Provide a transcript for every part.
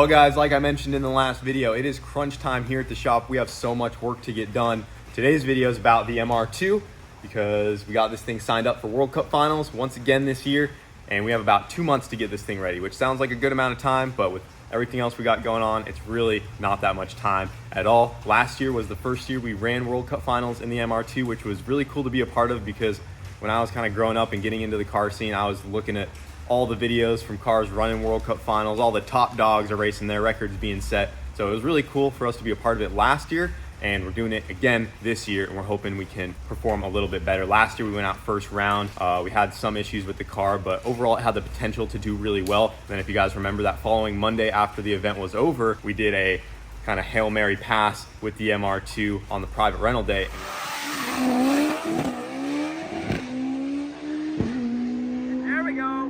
Well guys, like I mentioned in the last video, it is crunch time here at the shop. We have so much work to get done. Today's video is about the MR2 because we got this thing signed up for World Cup finals once again this year, and we have about 2 months to get this thing ready, which sounds like a good amount of time, but with everything else we got going on, it's really not that much time at all. Last year was the first year we ran World Cup finals in the MR2, which was really cool to be a part of because when I was kind of growing up and getting into the car scene, I was looking at all the videos from cars running World Cup finals. All the top dogs are racing, their records being set. So it was really cool for us to be a part of it last year, and we're doing it again this year, and we're hoping we can perform a little bit better. Last year we went out first round. We had some issues with the car, but overall it had the potential to do really well. And then if you guys remember, that following Monday after the event was over, we did a kind of Hail Mary pass with the MR2 on the private rental day. There we go.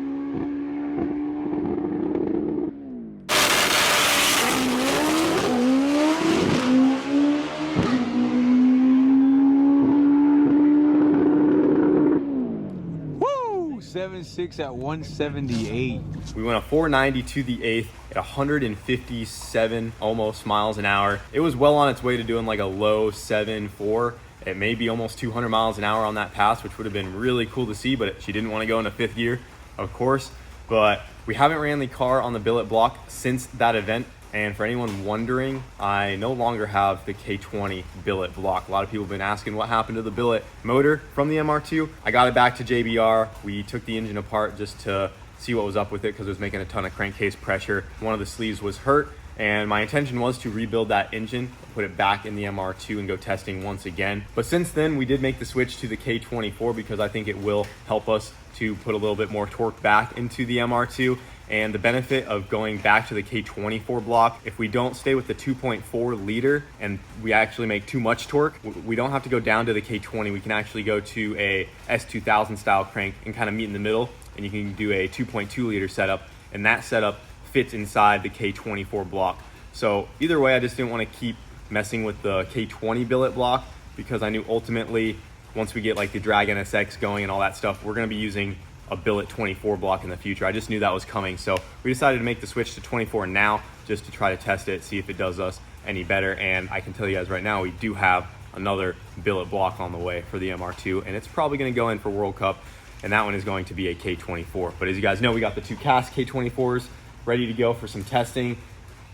Woo! 7.6 at 178. We went a 490 to the 8th at 157 almost miles an hour. It was well on its way to doing like a low 7.4. It may be almost 200 miles an hour on that pass, which would have been really cool to see, but she didn't want to go into fifth gear, of course. But we haven't ran the car on the billet block since that event. And for anyone wondering, I no longer have the K20 billet block. A lot of people have been asking what happened to the billet motor from the MR2. I got it back to JBR. We took the engine apart just to see what was up with it because it was making a ton of crankcase pressure. One of the sleeves was hurt, and my intention was to rebuild that engine, put it back in the MR2 and go testing once again. But since then, we did make the switch to the K24 because I think it will help us to put a little bit more torque back into the MR2. And the benefit of going back to the K24 block, if we don't stay with the 2.4 liter and we actually make too much torque, we don't have to go down to the K20. We can actually go to a S2000 style crank and kind of meet in the middle, and you can do a 2.2 liter setup, and that setup fits inside the K24 block. So either way, I just didn't want to keep messing with the K20 billet block because I knew ultimately once we get like the Drag NSX going and all that stuff, we're going to be using a billet 24 block in the future. I just knew that was coming. So we decided to make the switch to 24 now just to try to test it, see if it does us any better. And I can tell you guys right now, we do have another billet block on the way for the MR2, and it's probably going to go in for World Cup, and that one is going to be a K24. But as you guys know, we got the two cast K24s ready to go for some testing.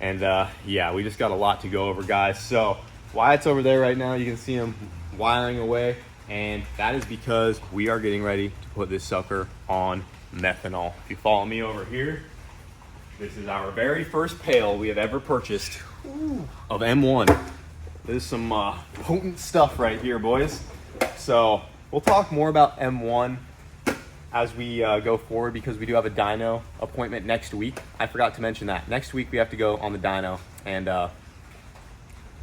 And yeah, we just got a lot to go over, guys. So Wyatt's over there right now. You can see him wiring away. And that is because we are getting ready to put this sucker on methanol. If you follow me over here, this is our very first pail we have ever purchased of M1. This is some potent stuff right here, boys. So we'll talk more about M1 as we go forward because we do have a dyno appointment next week. I forgot to mention that. Next week we have to go on the dyno, and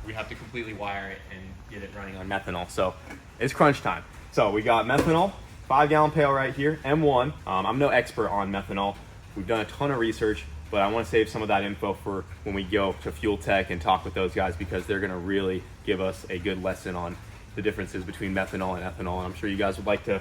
we have to completely wire it and get it running on methanol. So it's crunch time. So we got methanol, 5-gallon pail right here, M1. I'm no expert on methanol. We've done a ton of research, but I want to save some of that info for when we go to Fuel Tech and talk with those guys because they're going to really give us a good lesson on the differences between methanol and ethanol. And I'm sure you guys would like to,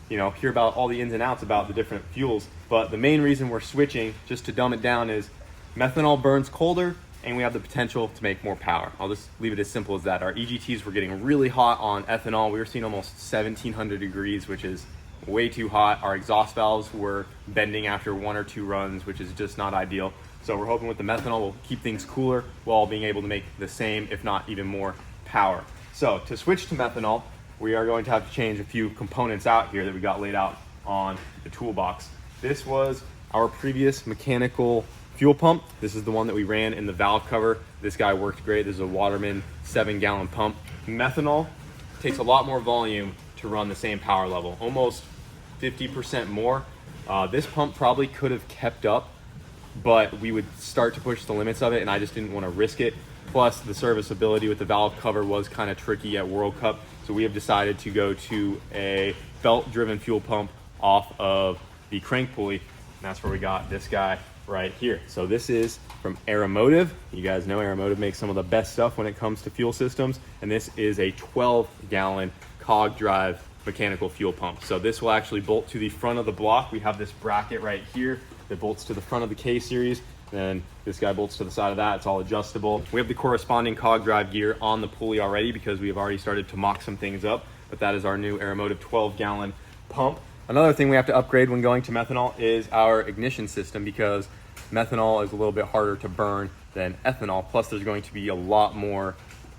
you know, hear about all the ins and outs about the different fuels. But the main reason we're switching, just to dumb it down, is methanol burns colder, and we have the potential to make more power. I'll just leave it as simple as that. Our EGTs were getting really hot on ethanol. We were seeing almost 1700 degrees, which is way too hot. Our exhaust valves were bending after 1 or 2 runs, which is just not ideal. So we're hoping with the methanol, we'll keep things cooler while being able to make the same, if not even more power. So to switch to methanol, we are going to have to change a few components out here that we got laid out on the toolbox. This was our previous mechanical fuel pump. This is the one that we ran in the valve cover. This guy worked great. This is a Waterman 7-gallon pump. Methanol takes a lot more volume to run the same power level, almost 50% more. This pump probably could have kept up, but we would start to push the limits of it, and I just didn't want to risk it. Plus, the serviceability with the valve cover was kind of tricky at World Cup, so we have decided to go to a belt-driven fuel pump off of the crank pulley, and that's where we got this guy right here. So this is from Aeromotive. You guys know Aeromotive makes some of the best stuff when it comes to fuel systems, and this is a 12-gallon cog drive mechanical fuel pump. So this will actually bolt to the front of the block. We have this bracket right here that bolts to the front of the K series. Then this guy bolts to the side of that. It's all adjustable. We have the corresponding cog drive gear on the pulley already because we have already started to mock some things up, but that is our new Aeromotive 12-gallon pump. Another thing we have to upgrade when going to methanol is our ignition system, because methanol is a little bit harder to burn than ethanol. Plus there's going to be a lot more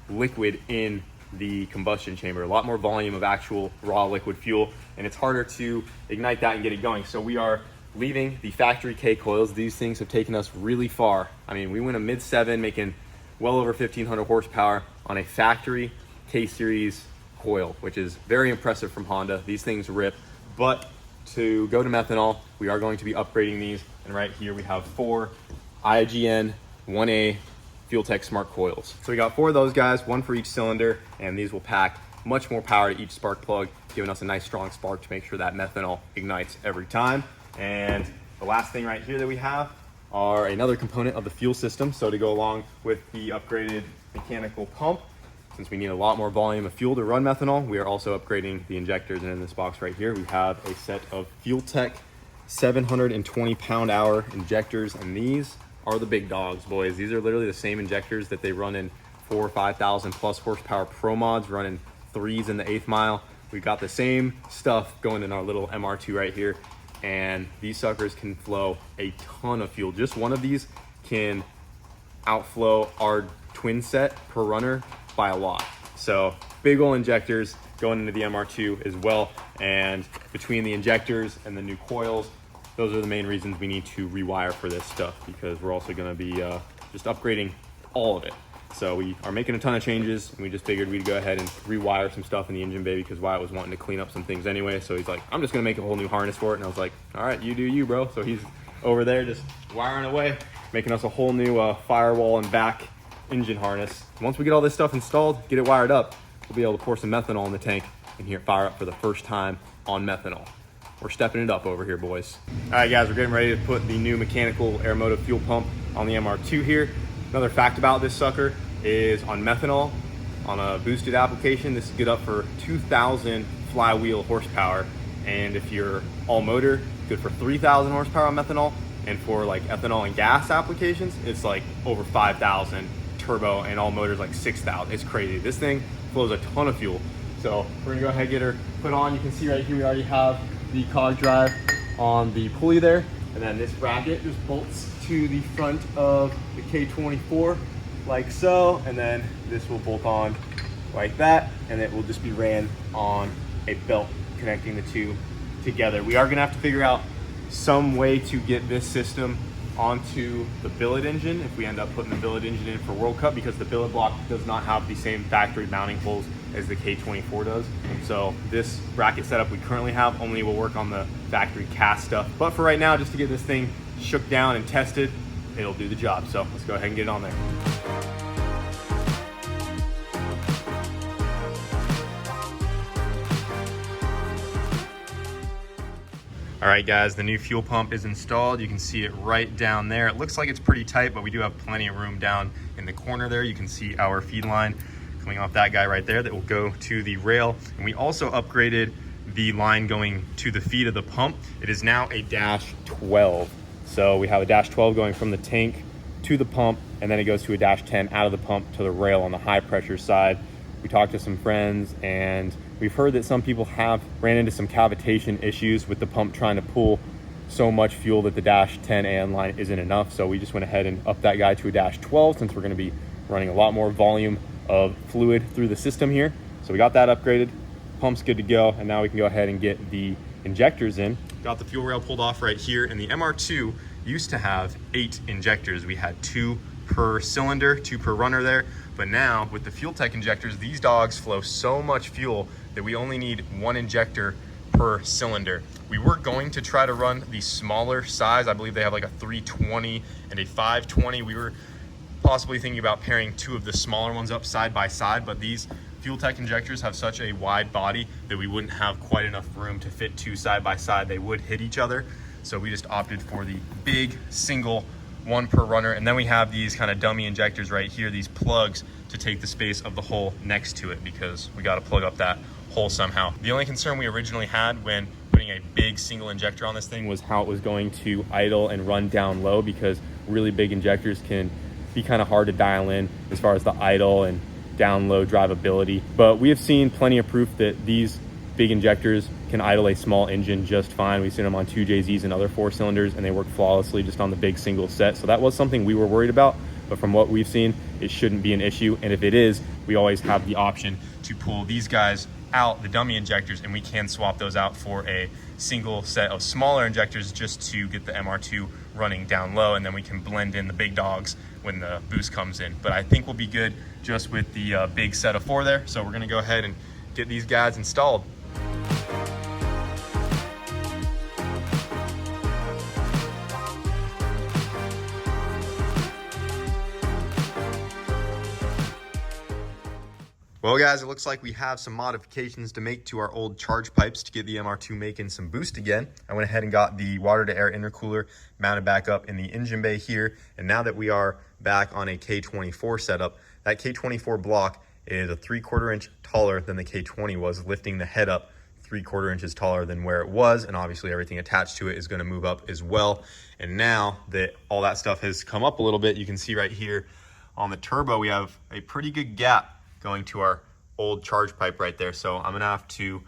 liquid in the combustion chamber, a lot more volume of actual raw liquid fuel, and it's harder to ignite that and get it going. So we are leaving the factory K coils. These things have taken us really far. I mean, we went a mid-7 making well over 1,500 horsepower on a factory K series coil, which is very impressive from Honda. These things rip. But to go to methanol, we are going to be upgrading these. And right here we have 4 IGN 1A FuelTech Smart Coils. So we got 4 of those guys, 1 for each cylinder, and these will pack much more power to each spark plug, giving us a nice strong spark to make sure that methanol ignites every time. And the last thing right here that we have are another component of the fuel system. So to go along with the upgraded mechanical pump, since we need a lot more volume of fuel to run methanol, we are also upgrading the injectors. And in this box right here, we have a set of FuelTech 720 pound-hour injectors, and these are the big dogs, boys. These are literally the same injectors that they run in 4,000 or 5,000 plus horsepower pro mods, running 3s in the 1/8 mile. We've got the same stuff going in our little MR2 right here, and these suckers can flow a ton of fuel. Just one of these can outflow our twin set per runner by a lot. So big old injectors going into the MR2 as well. And between the injectors and the new coils, those are the main reasons we need to rewire for this stuff, because we're also going to be just upgrading all of it. So we are making a ton of changes, and we just figured we'd go ahead and rewire some stuff in the engine bay, because Wyatt was wanting to clean up some things anyway. So he's like, I'm just going to make a whole new harness for it. And I was like, all right, you do you, bro. So he's over there just wiring away, making us a whole new firewall and back engine harness. Once we get all this stuff installed, get it wired up, we'll be able to pour some methanol in the tank and hear it fire up for the first time on methanol. We're stepping it up over here, boys. All right, guys, we're getting ready to put the new mechanical Aeromotive fuel pump on the MR2 here. Another fact about this sucker is on methanol, on a boosted application, this is good up for 2,000 flywheel horsepower. And if you're all motor, good for 3,000 horsepower on methanol. And for like ethanol and gas applications, it's like over 5,000 turbo, and all motors like 6,000. It's crazy. This thing flows a ton of fuel. So we're gonna go ahead and get her put on. You can see right here, we already have the cog drive on the pulley there. And then this bracket just bolts to the front of the K24 like so. And then this will bolt on like that. And it will just be ran on a belt connecting the two together. We are gonna have to figure out some way to get this system onto the billet engine if we end up putting the billet engine in for World Cup, because the billet block does not have the same factory mounting holes as the K24 does. So this bracket setup we currently have only will work on the factory cast stuff. But for right now, just to get this thing shook down and tested, it'll do the job. So let's go ahead and get it on there. All right, guys, the new fuel pump is installed. You can see it right down there. It looks like it's pretty tight, but we do have plenty of room down in the corner there. You can see our feed line coming off that guy right there that will go to the rail. And we also upgraded the line going to the feed of the pump. It is now a -12. So we have a -12 going from the tank to the pump, and then it goes to a -10 out of the pump to the rail on the high pressure side. We talked to some friends, and we've heard that some people have ran into some cavitation issues with the pump trying to pull so much fuel that the -10 AN line isn't enough. So we just went ahead and upped that guy to a -12, since we're going to be running a lot more volume of fluid through the system here. So we got that upgraded, pump's good to go, and now we can go ahead and get the injectors in. Got the fuel rail pulled off right here, and the MR2 used to have 8 injectors. We had 2 per cylinder, 2 per runner there. But now with the FuelTech injectors, these dogs flow so much fuel that we only need 1 injector per cylinder. We were going to try to run the smaller size. I believe they have like a 320 and a 520. We were possibly thinking about pairing 2 of the smaller ones up side by side, but these FuelTech injectors have such a wide body that we wouldn't have quite enough room to fit 2 side by side. They would hit each other. So we just opted for the big single 1 per runner. And then we have these kind of dummy injectors right here, these plugs to take the space of the hole next to it, because we got to plug up that hole somehow. The only concern we originally had when putting a big single injector on this thing was how it was going to idle and run down low, because really big injectors can be kind of hard to dial in as far as the idle and down low drivability. But we have seen plenty of proof that these big injectors can idle a small engine just fine. We've seen them on 2JZs and other 4-cylinders, and they work flawlessly just on the big single set. So that was something we were worried about, but from what we've seen, it shouldn't be an issue. And if it is, we always have the option to pull these guys out, the dummy injectors, and we can swap those out for a single set of smaller injectors just to get the MR2 running down low, and then we can blend in the big dogs when the boost comes in. But I think we'll be good just with the big set of 4 there. So we're gonna go ahead and get these guys installed. Well guys, it looks like we have some modifications to make to our old charge pipes to get the MR2 making some boost again. I went ahead and got the water to air intercooler mounted back up in the engine bay here. And now that we are back on a K24 setup, that K24 block is a 3/4 inch taller than the K20 was, lifting the head up 3/4 inches taller than where it was. And obviously everything attached to it is gonna move up as well. And now that all that stuff has come up a little bit, you can see right here on the turbo, we have a pretty good gap going to our old charge pipe right there. So I'm gonna have to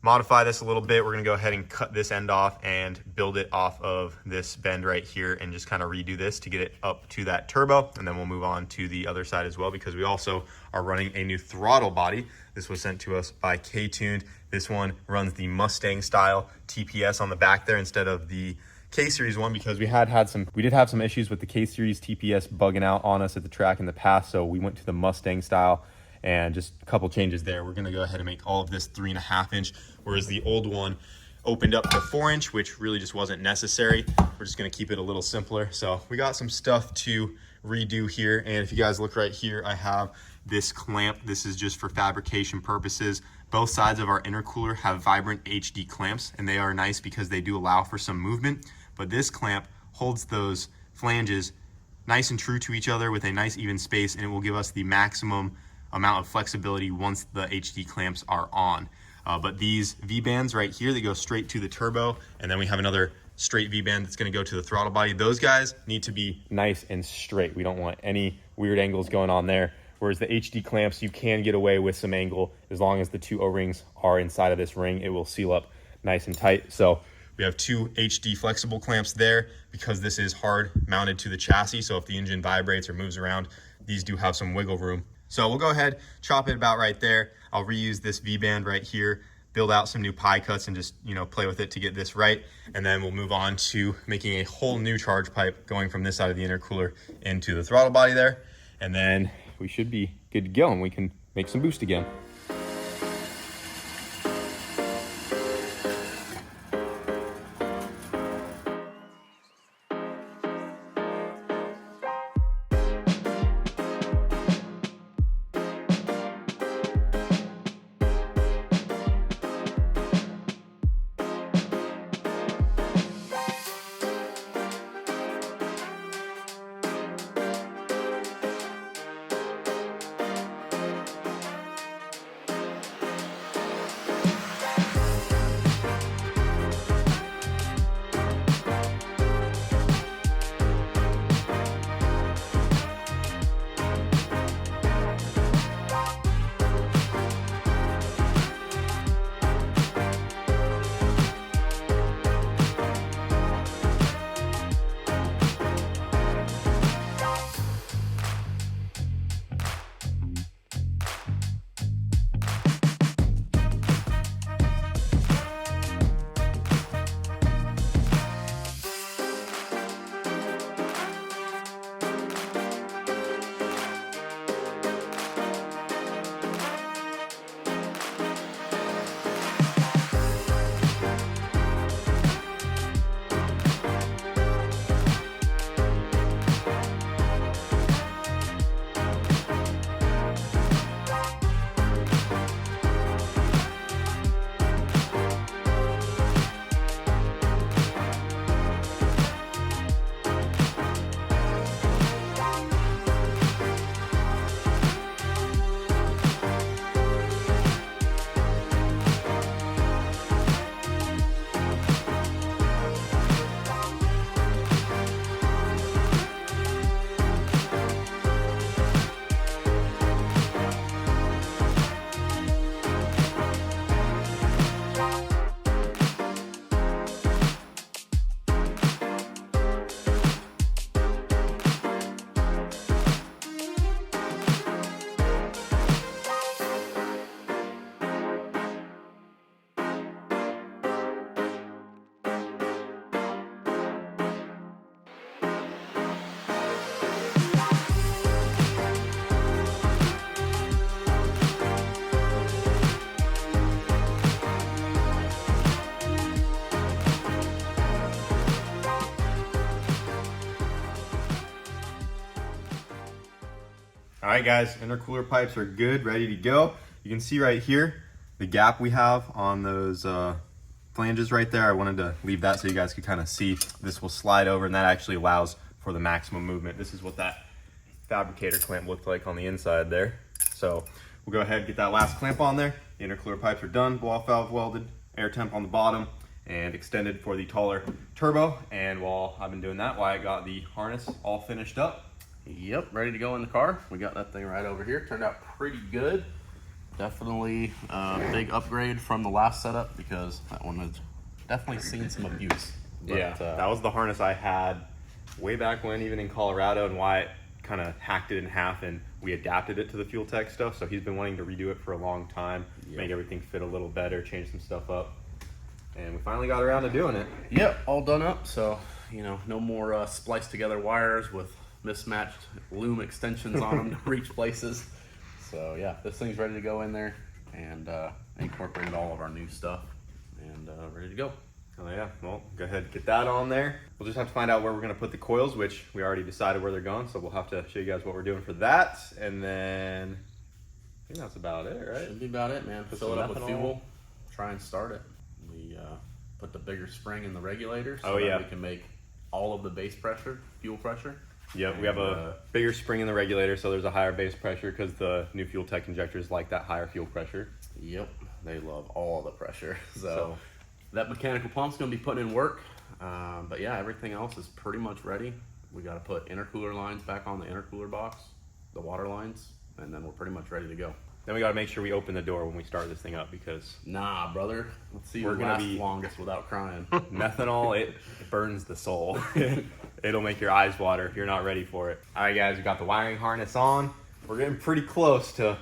modify this a little bit. We're gonna go ahead and cut this end off and build it off of this bend right here and just kind of redo this to get it up to that turbo. And then we'll move on to the other side as well, because we also are running a new throttle body. This was sent to us by K-Tuned. This one runs the Mustang style TPS on the back there instead of the K-Series one, because we did have some issues with the K-Series TPS bugging out on us at the track in the past. So we went to the Mustang style and just a couple changes there. We're gonna go ahead and make all of this 3.5 inch, whereas the old one opened up to 4 inch, which really just wasn't necessary. We're just gonna keep it a little simpler. So we got some stuff to redo here. And if you guys look right here, I have this clamp. This is just for fabrication purposes. Both sides of our intercooler have vibrant HD clamps, and they are nice because they do allow for some movement. But this clamp holds those flanges nice and true to each other with a nice even space, and it will give us the maximum amount of flexibility once the HD clamps are on. But these V-bands right here, they go straight to the turbo, and then we have another straight V-band that's gonna go to the throttle body. Those guys need to be nice and straight. We don't want any weird angles going on there. Whereas the HD clamps, you can get away with some angle as long as the 2 O-rings are inside of this ring. It will seal up nice and tight. So we have 2 HD flexible clamps there because this is hard mounted to the chassis. So if the engine vibrates or moves around, these do have some wiggle room. So we'll go ahead, chop it about right there. I'll reuse this V-band right here, build out some new pie cuts and just, play with it to get this right. And then we'll move on to making a whole new charge pipe going from this side of the intercooler into the throttle body there. And then we should be good to go and we can make some boost again. All right, guys, intercooler pipes are good, ready to go. You can see right here the gap we have on those flanges right there. I wanted to leave that so you guys could kind of see. This will slide over, and that actually allows for the maximum movement. This is what that fabricator clamp looked like on the inside there. So we'll go ahead and get that last clamp on there. The intercooler pipes are done, blow-off valve welded, air temp on the bottom, and extended for the taller turbo. And while I've been doing that, I got the harness all finished up. Yep, ready to go in the car. We got that thing right over here. Turned out pretty good. Definitely a big upgrade from the last setup because that one has definitely seen some abuse. But, yeah, that was the harness I had way back when, even in Colorado, and Wyatt kind of hacked it in half and we adapted it to the Fuel Tech stuff. So he's been wanting to redo it for a long time, make everything fit a little better, change some stuff up. And we finally got around to doing it. Yep, all done up. So, you know, no more spliced together wires with mismatched loom extensions on them to reach places. So yeah, this thing's ready to go in there and incorporated all of our new stuff and ready to go. Oh yeah, well, go ahead and get that on there. We'll just have to find out where we're gonna put the coils, which we already decided where they're going, so we'll have to show you guys what we're doing for that. And then I think that's about it, right? Should be about it, man. Put Fill it some up with methanol. fuel, try and start it. We put the bigger spring in the regulator so Oh, that yeah. we can make all of the base pressure, fuel pressure. Yep, we have a bigger spring in the regulator, so there's a higher base pressure because the new Fuel Tech injectors like that higher fuel pressure. Yep, they love all the pressure. So that mechanical pump's gonna be putting in work. But yeah, everything else is pretty much ready. We gotta put intercooler lines back on the intercooler box, the water lines, and then we're pretty much ready to go. Then we gotta make sure we open the door when we start this thing up because Nah, brother. Let's see We're who gonna lasts be- longest without crying. methanol, it burns the soul. It'll make your eyes water if you're not ready for it. All right, guys, we got the wiring harness on. We're getting pretty close to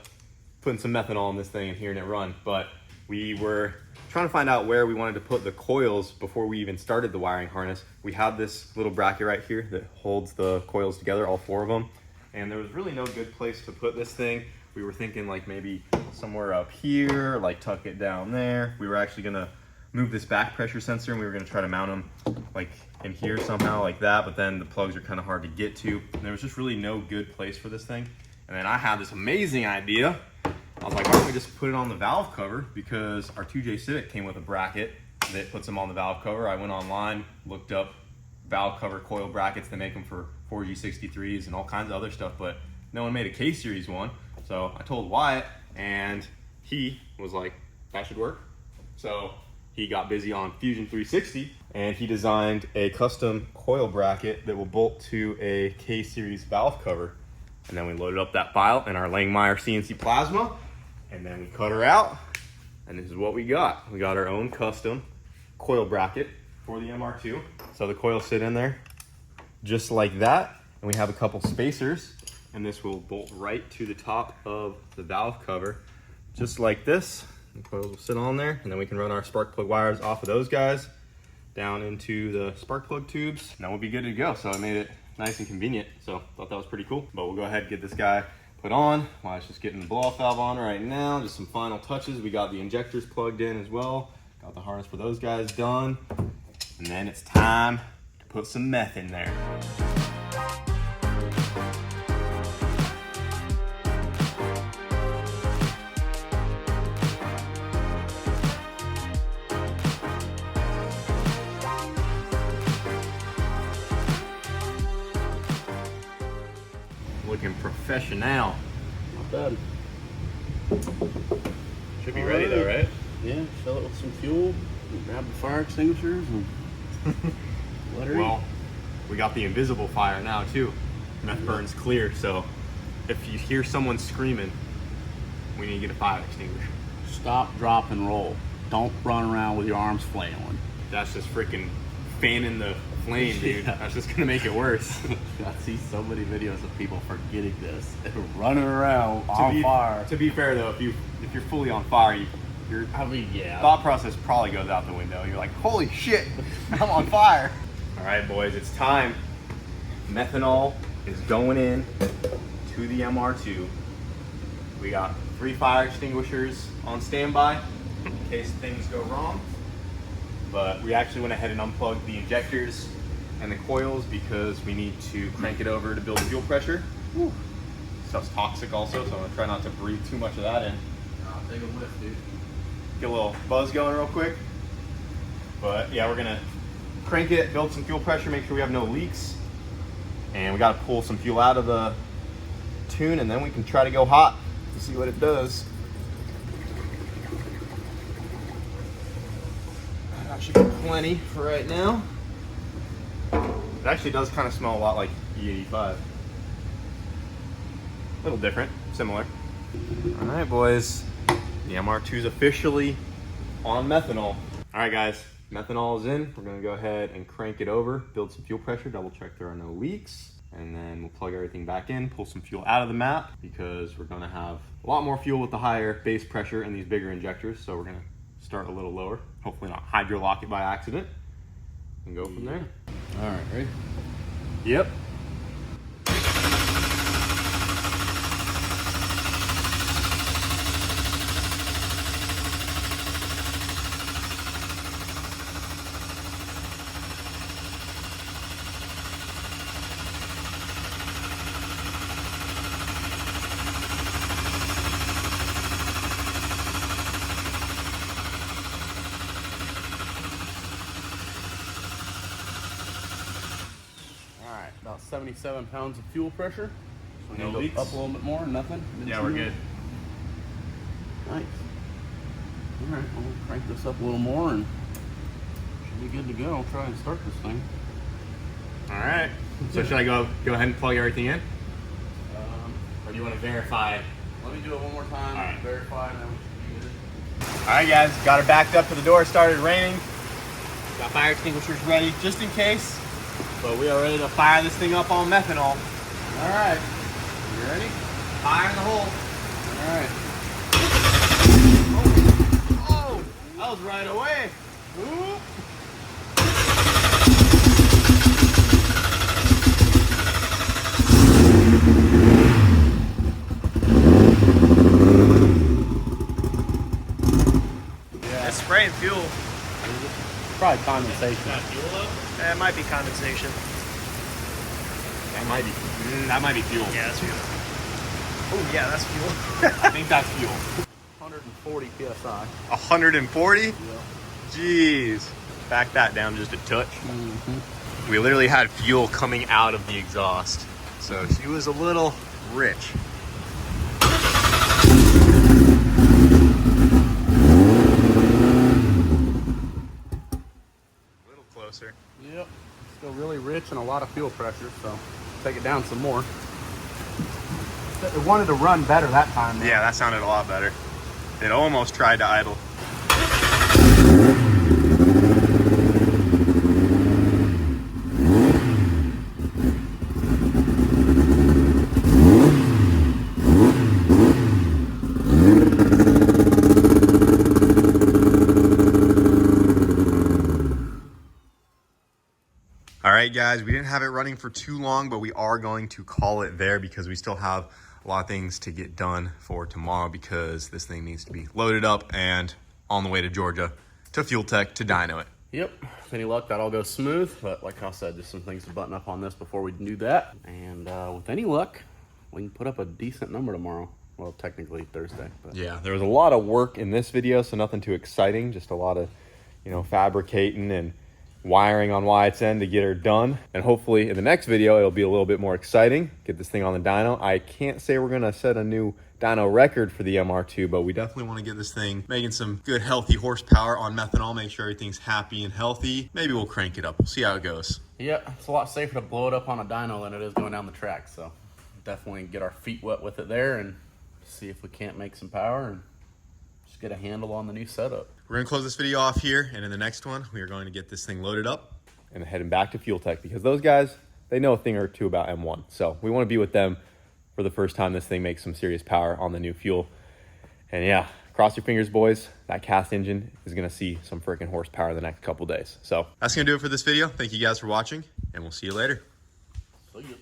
putting some methanol in this thing and hearing it run, but we were trying to find out where we wanted to put the coils before we even started the wiring harness. We have this little bracket right here that holds the coils together, all four of them, and there was really no good place to put this thing. We were thinking like maybe somewhere up here, like tuck it down there. We were actually gonna move this back pressure sensor and we were gonna try to mount them like in here somehow like that, but then the plugs are kind of hard to get to. And there was just really no good place for this thing. And then I had this amazing idea. I was like, why don't we just put it on the valve cover? Because our 2J Civic came with a bracket that puts them on the valve cover. I went online, looked up valve cover coil brackets. They make them for 4G63s and all kinds of other stuff, but no one made a K-Series one. So I told Wyatt, and he was like, that should work. So he got busy on Fusion 360, and he designed a custom coil bracket that will bolt to a K-Series valve cover. And then we loaded up that file in our Langmuir CNC plasma, and then we cut her out, and this is what we got. We got our own custom coil bracket for the MR2. So the coils sit in there just like that, and we have a couple spacers, and this will bolt right to the top of the valve cover, just like this. The coils will sit on there, and then we can run our spark plug wires off of those guys down into the spark plug tubes, and then we'll be good to go. So I made it nice and convenient, so thought that was pretty cool. But we'll go ahead and get this guy put on. Well, it's just getting the blow-off valve on right now, just some final touches. We got the injectors plugged in as well, got the harness for those guys done, and then it's time to put some meth in there. Looking professional. Not bad. Should be ready though, right? Yeah, fill it with some fuel, grab the fire extinguishers, and let her Well, we got the invisible fire now too. Meth burns clear, so if you hear someone screaming, we need to get a fire extinguisher. stop, drop, and roll. Don't run around with your arms flailing. That's just freaking fanning the flame, dude. Yeah. That's just gonna make it worse. I see so many videos of people forgetting this, running around on fire. To be fair though, if you're fully on fire, your I mean, yeah. thought process probably goes out the window. You're like, holy shit, I'm on fire. All right, boys, it's time. Methanol is going in to the MR2. We got 3 fire extinguishers on standby in case things go wrong. But we actually went ahead and unplugged the injectors and the coils because we need to crank it over to build fuel pressure. Whew. Stuff's toxic also, so I'm gonna try not to breathe too much of that in. I'll take a whiff, dude. Get a little buzz going real quick. But yeah, we're gonna crank it, build some fuel pressure, make sure we have no leaks. And we gotta pull some fuel out of the tune, and then we can try to go hot to see what it does. That should be plenty for right now. It actually does kind of smell a lot like E85. A little different, similar. All right, boys. The MR2 is officially on methanol. All right, guys, methanol is in. We're gonna go ahead and crank it over, build some fuel pressure, double check there are no leaks, and then we'll plug everything back in, pull some fuel out of the map because we're gonna have a lot more fuel with the higher base pressure and these bigger injectors. So we're gonna start a little lower, hopefully not hydrolock it by accident, and go from there. All right, ready? Yep. About 77 pounds of fuel pressure. So we No need to leaks? go up a little bit more, nothing? Yeah, we're good. Nice. All right, we'll crank this up a little more and should be good to go. I'll try and start this thing. All right. So should I go ahead and plug everything in? Or do you want to verify? Let me do it one more time, All right. verify, and then we should be good. All right, guys, got her backed up to the door. Started raining. Got fire extinguishers ready just in case. But we are ready to fire this thing up on methanol. All right, you ready? Fire in the hole. All right. Oh, that was right away. Ooh. Yeah, It's spraying fuel. probably condensation. It might be condensation. That might be fuel. Yeah, that's fuel. Oh, yeah, that's fuel. I think that's fuel. 140 psi. 140? Yeah. Jeez. Back that down just a touch. We literally had fuel coming out of the exhaust. So she was a little rich. A little closer. Yep. Still really rich and a lot of fuel pressure, so take it down some more. It wanted to run better that time, though. Yeah, that sounded a lot better. It almost tried to idle. All right, guys, we didn't have it running for too long, but we are going to call it there because we still have a lot of things to get done for tomorrow because this thing needs to be loaded up and on the way to Georgia to Fuel Tech to dyno it. Yep. With any luck, that'll go smooth. But like I said, just some things to button up on this before we do that. And with any luck, we can put up a decent number tomorrow. Well, technically Thursday. But Yeah, there was a lot of work in this video, so nothing too exciting. Just a lot of, fabricating and wiring on Wyatt's end to get her done. And hopefully in the next video, it'll be a little bit more exciting. Get this thing on the dyno. I can't say we're gonna set a new dyno record for the MR2, but we definitely want to get this thing making some good healthy horsepower on methanol, make sure everything's happy and healthy. Maybe we'll crank it up. We'll see how it goes. yeah, it's a lot safer to blow it up on a dyno than it is going down the track. So definitely get our feet wet with it there and see if we can't make some power and just get a handle on the new setup. We're gonna close this video off here, and in the next one, we are going to get this thing loaded up and heading back to Fuel Tech because those guys, they know a thing or two about M1. So we want to be with them for the first time this thing makes some serious power on the new fuel. And yeah, cross your fingers, boys. That cast engine is gonna see some freaking horsepower the next couple days. So that's gonna do it for this video. Thank you guys for watching, and we'll see you later. See ya.